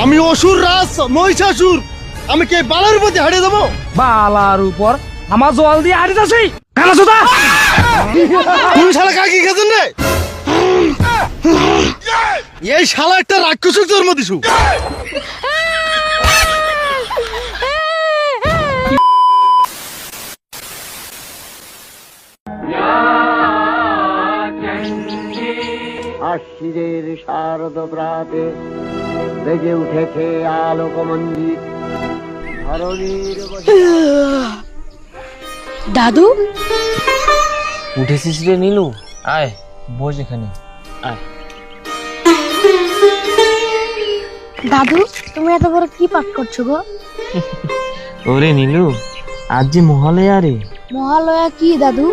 আমি অসুর রাজ মহিষাসুর, আমি কি বালার উপর দিয়ে হারিয়ে যাবো? বালার উপর আমার জল দিয়ে হারিয়ে যাচ্ছি কানা চোদা। তুমি শালা কাকি খেতেন রে? এই শালা একটা রাক্ষসের জন্ম দিছু। আশ্বিরের শারদ প্রাতে বেজে উঠেছে আলোকমঞ্জিত ধরণীর দাদু উঠেছিস রে নীলু, আয় বস এখানে আয়। দাদু তুমি এত বড় কি পাঠ করছো গো? ওরে নীলু, আজ যে মহালয়া রে। মহালয়া কি দাদু?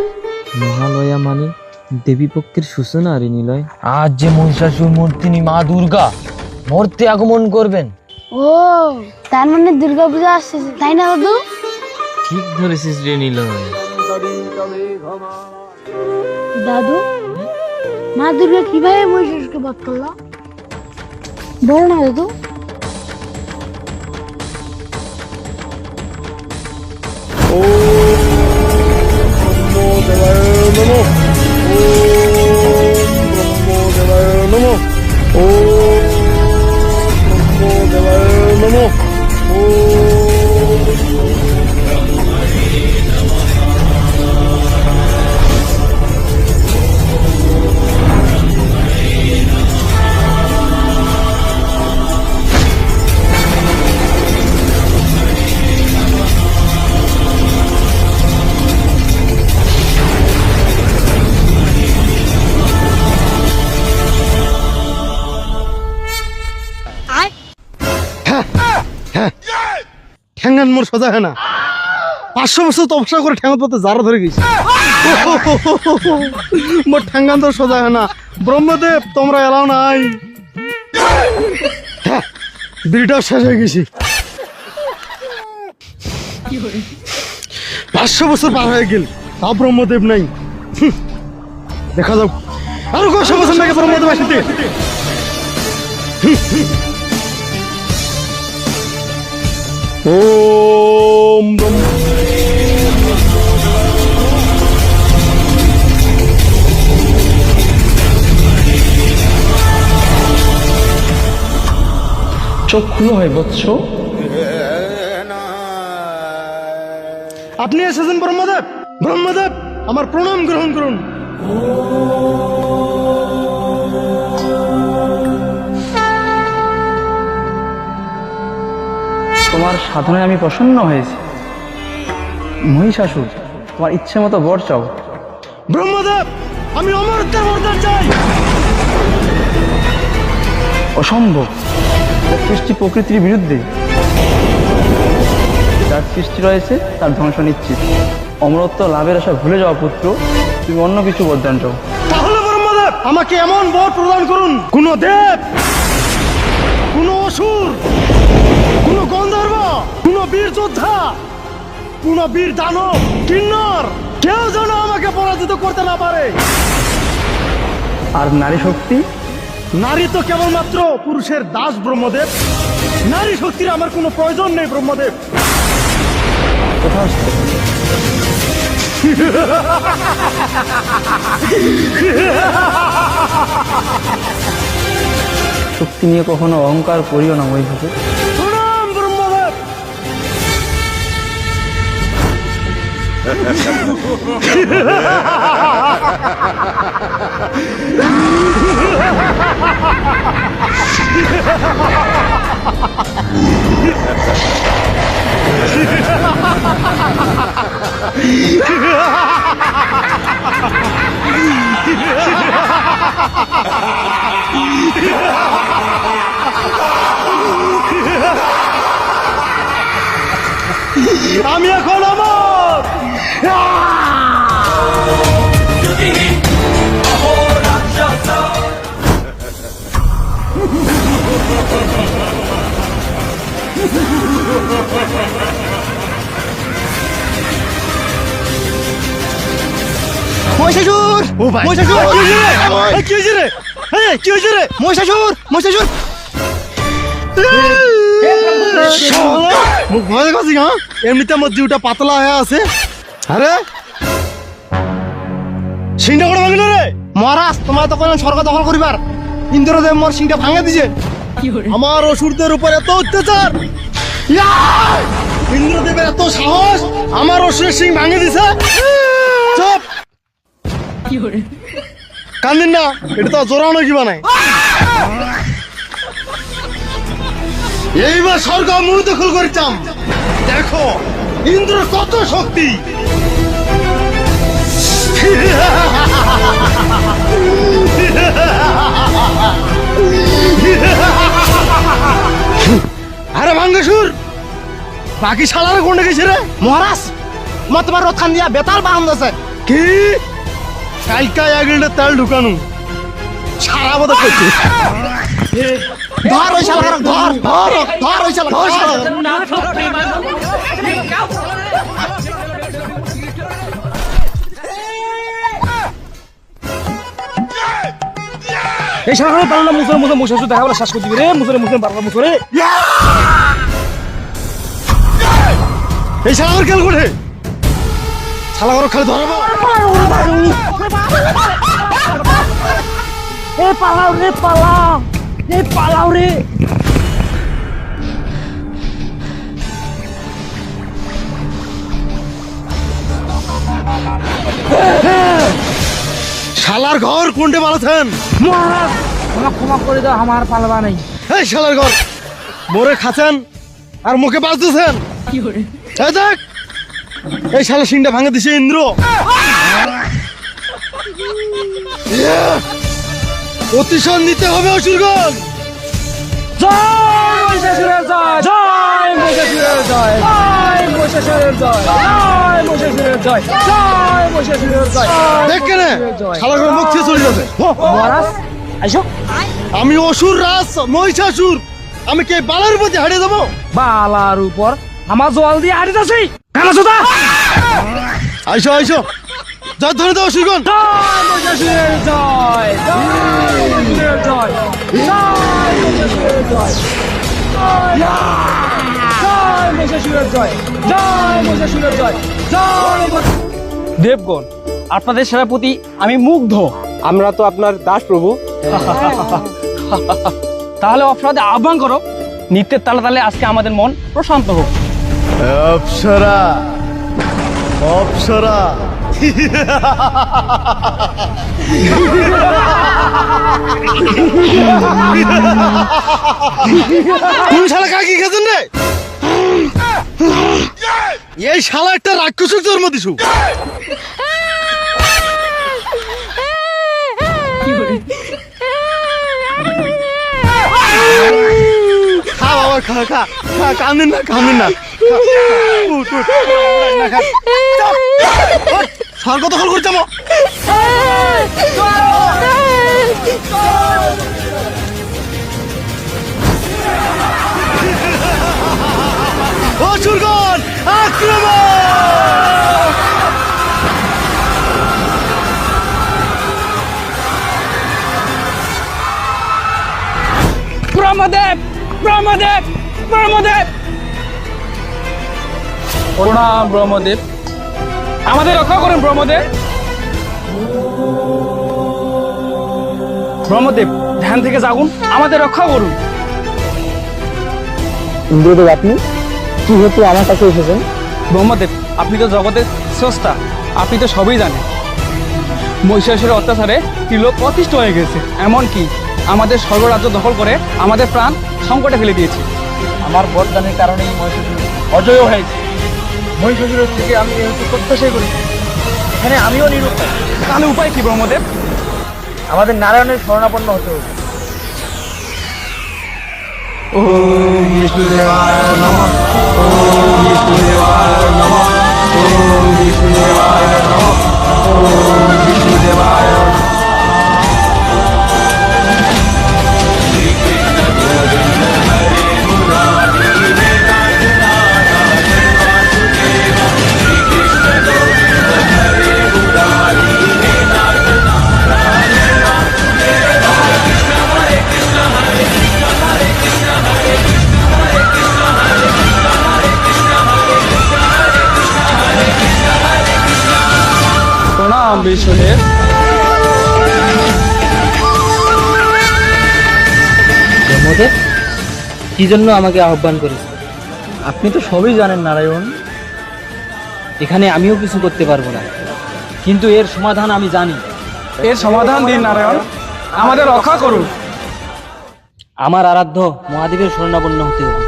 মহালয়া মানে দেবী পক্ষের সূচনা রে নিলয়। আজ যে মহিষাসুর মূর্তিনি মা দুর্গা মূর্তি আগমন করবেন। ও তার মানে দুর্গা পূজা আসছে তাই না দাদু? ঠিক ধরেছিস রে নিলয়। দাদু মা দুর্গা কিভাবে মহিষাসুরকে বধ করলো বল না দাদু। ঠ্যাঙ্গান মোর সোজা হয় না। 500 বছর তপস্যা করে ঠ্যাঙ্গান পথে জারা ধরে গেছি। মোর ঠ্যাঙ্গান তো সোজা হয় না। ব্রহ্মদেব তোমরা এলাও নাই। বিড়িটাও শেষ হয়ে গেছি। 500 বছর পার হয়ে গেল তাও ব্রহ্মদেব নাই। দেখা যাও আরো কত বছর লাগে ব্রহ্মদেব আসিতে। ওম চোখ খুলো হয় বৎস। আপনি এসেছেন ব্রহ্মদেব। ব্রহ্মদেব আমার প্রণাম গ্রহণ করুন। তোমার সাধনায় আমি প্রসন্ন হয়েছি। মহিষাসুর তোমার ইচ্ছে মতো বর চাও। ব্রহ্মদেব আমি অমরত্বের বরদান চাই। অসম্ভব, সৃষ্টি প্রকৃতির বিরুদ্ধে। যার সৃষ্টি রয়েছে তার ধ্বংস নিশ্চিত। অমরত্ব লাভের আশা ভুলে যাওয়া পুত্র, তুমি অন্য কিছু বরদান চাও। তাহলে ব্রহ্মদেব আমাকে এমন বর প্রদান করুন, কোন দেব, কোন অসুর, কোন গন্ধর্ব, কোন বীর যোদ্ধা, কোন বীর দানব, কিন্নর কেউ যেন আমাকে পরাজিত করতে না পারে। আর নারী শক্তি? নারী তো কেবলমাত্র পুরুষের দাস ব্রহ্মদেব। নারী শক্তির আমার কোনো প্রয়োজন নেই ব্রহ্মদেব। তথাস্তু। শক্তি নিয়ে কখনো অহংকার করিও না মহিষাসুর। প্রণাম ব্রহ্মদেব। আমি এখন আমার মহিষাসুর! ও ভাই মহিষাসুর! কি হয়েছে রে? এই, কি হয়েছে রে? এই, কি হয়েছে রে? মহিষাসুর! মহিষাসুর! মুখ ভয় করছি হ্যাঁ এমনিতে আমার জিউটা পাতলা হয়ে আছে আরে সিংটা করে ভাঙিল রে মহারাজ তোমার তো কোনো স্বর্গ দখল করিবার ইন্দ্রদেব মোর সিংটা ভাঙে দিছে আমার অসুরদের উপর এত অত্যাচার ইয়া! ইন্দ্রদেবের এত সাহস আমার অসুরের সিং ভাঙে দিছে চুপ কান্দিন না এটা তো জোরানো কি বানায় এইবার স্বর্গ মুখ দখল করিতাম দেখো ইন্দ্র কত শক্তি আরে ভাঙ্গেশুর বাকি শালারে কোনে গেছে রে মহারাজ মা তোমার রথান দিয়া বেতাল বাহান আছে কি কালকা এগেন্ডে তেল ঢুকানো সারা বদল করছে ধর ওই শালা ধর ওই শালা এই শালা পারলাম মুসরে মুসরে দেখা বলে শ্বাস করে দিবি রে মুসরে বারবার মুসরে এই শালা খেল করে শালা ওর খালি ধরবো পালাও রে শালার ঘর কোনটে পালাছেন মহারাজ আমাকে ক্ষমা করে দাও আমার পালবা নাই এই শালার ঘর মোরে খাচ্ছেন আর মুখে বাঁচতেছেন এই দেখ এই শালা সিংটা ভাঙে দিছে ইন্দ্র প্রতিশোধ নিতে হবে অসুরগণ জয় মহিষাসুরের জয় জয় মহিষাসুরের জয় জয় মহিষাসুরের জয় জয় মহিষাসুরের জয় জয় মহিষাসুরের জয় দেখ কেন শালার ঘর মুখ থেকে চলে যাবে মহারাজ আইসো আমি অসুর রাজ মহিষাসুর আমি কে বালার প্রতি হারিয়ে দেবো বালার উপর আমার জল দিয়ে হারিয়েছি কানা সুদা আইসো আইসো জয় ধরে দাও অসুরগণ জয় মহিষাসুরের জয় জয় মহিষাসুরের জয় জয় মহিষাসুরের জয় জয় মহিষাসুরের জয় জয় মহিষাসুরের জয় জয় দেবগণ আপনাদের সেনাপতি আমি মুগ্ধ আমরা তো আপনার দাস প্রভু তাহলে অপরাধে আহ্বান করো নৃত্যের তালে তালে আজকে আমাদের মন প্রশান্ত হোক অপ্সরা অপ্সরা তুমি শালা কাকি খেয়েছেন রে এই শালা একটা রাক্ষসের জন্ম দিছু খা বাবা খা খা খা কান্দিন না স্বর্গ দখল করতাম অসুরগণ আক্রমণ ব্রহ্মদেব ব্রহ্মদেব ব্রহ্মদেব প্রণাম ব্রহ্মদেব আমাদের রক্ষা করেন ব্রহ্মদেব ব্রহ্মদেব ধ্যান থেকে জাগুন আমাদের রক্ষা করুন ইন্দ্রদেব আপনি কি হেতু আমার কাছে এসেছেন ব্রহ্মদেব আপনি তো জগতের স্রষ্টা আপনি তো সবই জানেন মহিষাসুরের অত্যাচারে ত্রিলোক অতিষ্ঠ হয়ে গেছে এমনকি আমাদের স্বর্গরাজ্য দখল করে আমাদের প্রাণ সংকটে ফেলে দিয়েছে আমার বরদানের কারণেই মহিষাসুর অজয় হয়েছে মহিষাসুরের থেকে আমি যেহেতু প্রত্যাশাই করি এখানে আমিও নিরুপায় তাহলে উপায় কি ব্রহ্মদেব আমাদের নারায়ণের শরণাপন্ন হতে হবে ওম বিষ্ণুদেবায় নমঃ ওম বিষ্ণুদেবায় নমঃ ওম বিষ্ণুদেবায় নমঃ ওম বিষ্ণুদেবায় বিষয়ে ব্রহ্মদেব কি জন্য আমাকে আহ্বান করেছে? আপনি তো সবই জানেন নারায়ণ। এখানে আমিও কিছু করতে পারবো না, কিন্তু এর সমাধান আমি জানি। এর সমাধান দিন নারায়ণ, আমাদের রক্ষা করুন। আমার আরাধ্য মহাদেবের শরণাপন্ন হতে হবে।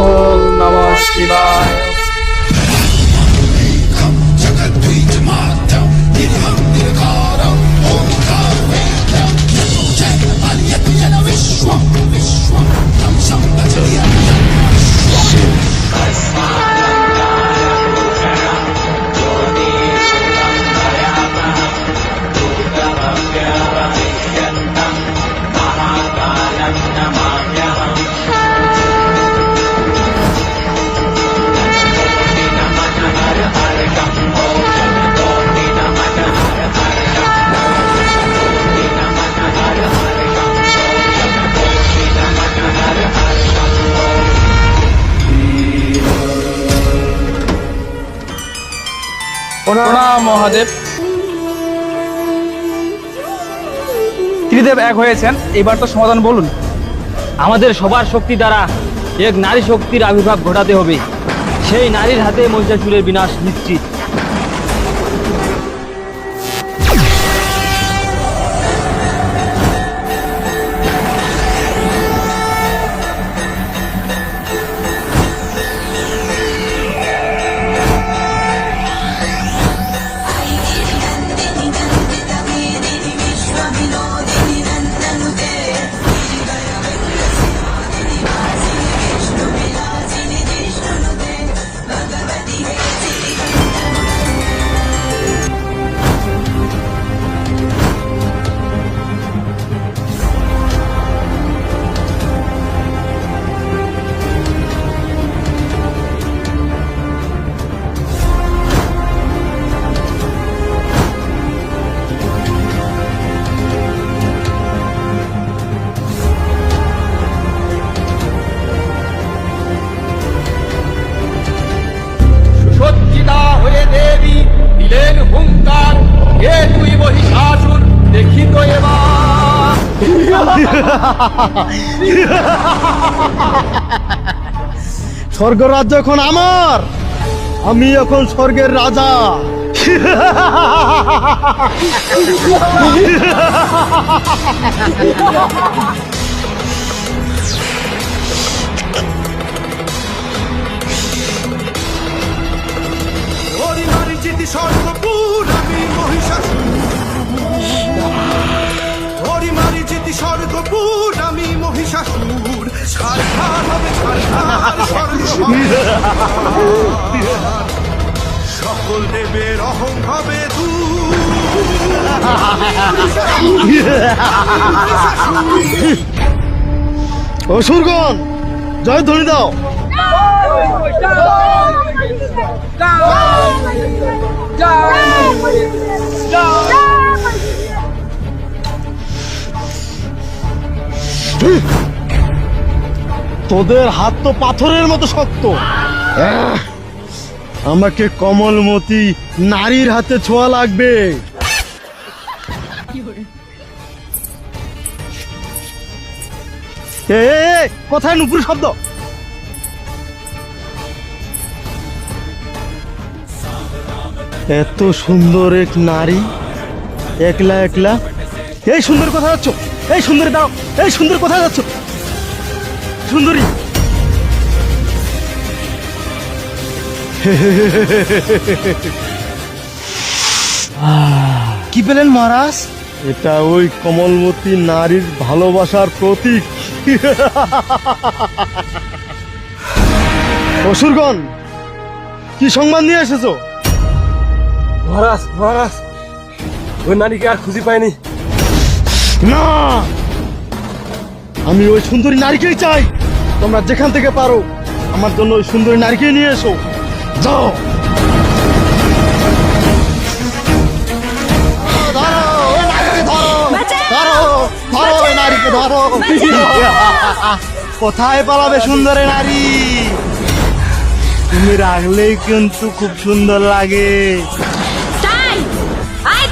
ওম নমঃ শিবায়। প্রণাম মহাদেব। ত্রিদেব এক হয়েছেন, এবার তো সমাধান বলুন। আমাদের সবার শক্তি দ্বারা এক নারী শক্তির আবির্ভাব ঘটাতে হবে। সেই নারীর হাতে মহিষাসুরের বিনাশ নিশ্চিত। সুসজ্জিতা হয়ে দেবী দিলেন হুঙ্কার, কে তুই মহিষাসুর দেখিত এবার। স্বর্গরাজ্য এখন আমার, আমি এখন স্বর্গের রাজা। স্বর্গপুর আমি মহিষাসুর, হরিমারি জিতি স্বর্গপুর আমি মহিষাসুর, ছারখার হবে ছারখার স্বর্গ হবে। সকল দেবের অহং হবে অসুরগণ জয় ধ্বনি দাও। তোদের হাত তো পাথরের মতো শক্ত। আমাকে কমলমতি নারীর হাতে ছোঁয়া লাগবে। কোথায় নুপুর শব্দ? এত সুন্দর এক নারী একলা একলা। এই সুন্দর কোথায় যাচ্ছ? এই সুন্দরী দাও, এই সুন্দর কোথায় যাচ্ছ? সুন্দরী কি পেলেন মহারাজ? এটা ওই কমলমতি নারীর ভালোবাসার প্রতীক। অসুরগণ কি সংবাদ নিয়ে এসেছো? মহারাজ মহারাজ, ওই নারীকে আর খুঁজে পাইনি। না, আমি ওই সুন্দরী নারীকেই চাই। তোমরা যেখান থেকে পারো আমার জন্য ওই সুন্দরী নারীকে নিয়ে এসো। যাও। কোথায় পালাবে সুন্দরী নারী? তুমি রাখলেই কিন্তু খুব সুন্দর লাগে। তাই আয়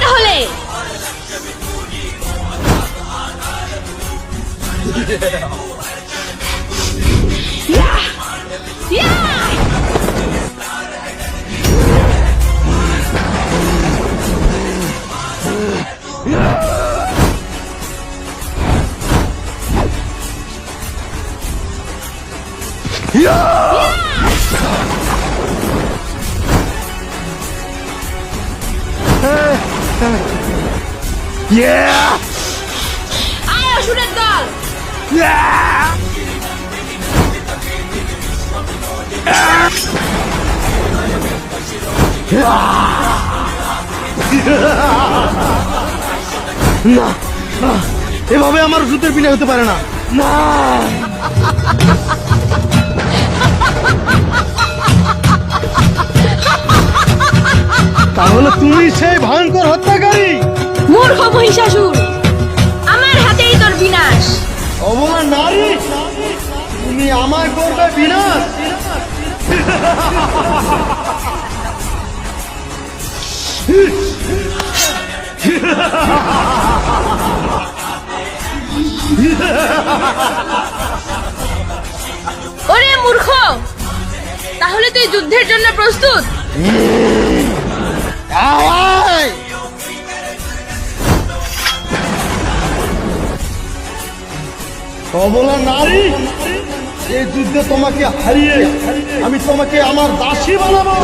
আয় অসুরের দল না, এভাবে আমার ওষুধের বিনা হতে পারে না। না, তাহলে তুমি সেই ভয়ঙ্কর হত্যাকারী। মূর্খ মহিষাসুর, আমার হাতেই তোর বিনাশ। অবলা নারী, তুমি আমায় করবে বিনাশ। ওরে মূর্খ, তাহলে তুই যুদ্ধের জন্য প্রস্তুত? আয়! অবলা নারী, এই যুদ্ধে তোমাকে হারিয়ে আমি তোমাকে আমার দাসী বানাবো।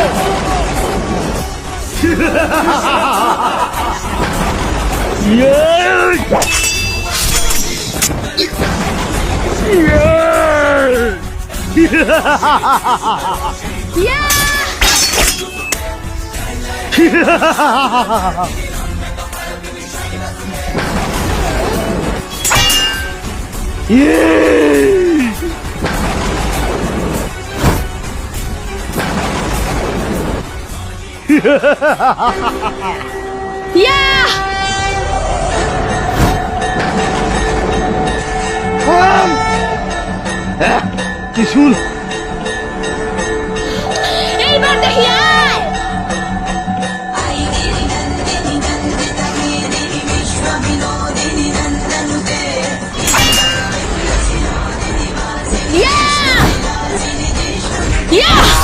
ইয়া! ত্রিশূল, এইবার দেখি আয়! ইয়া! ইয়া!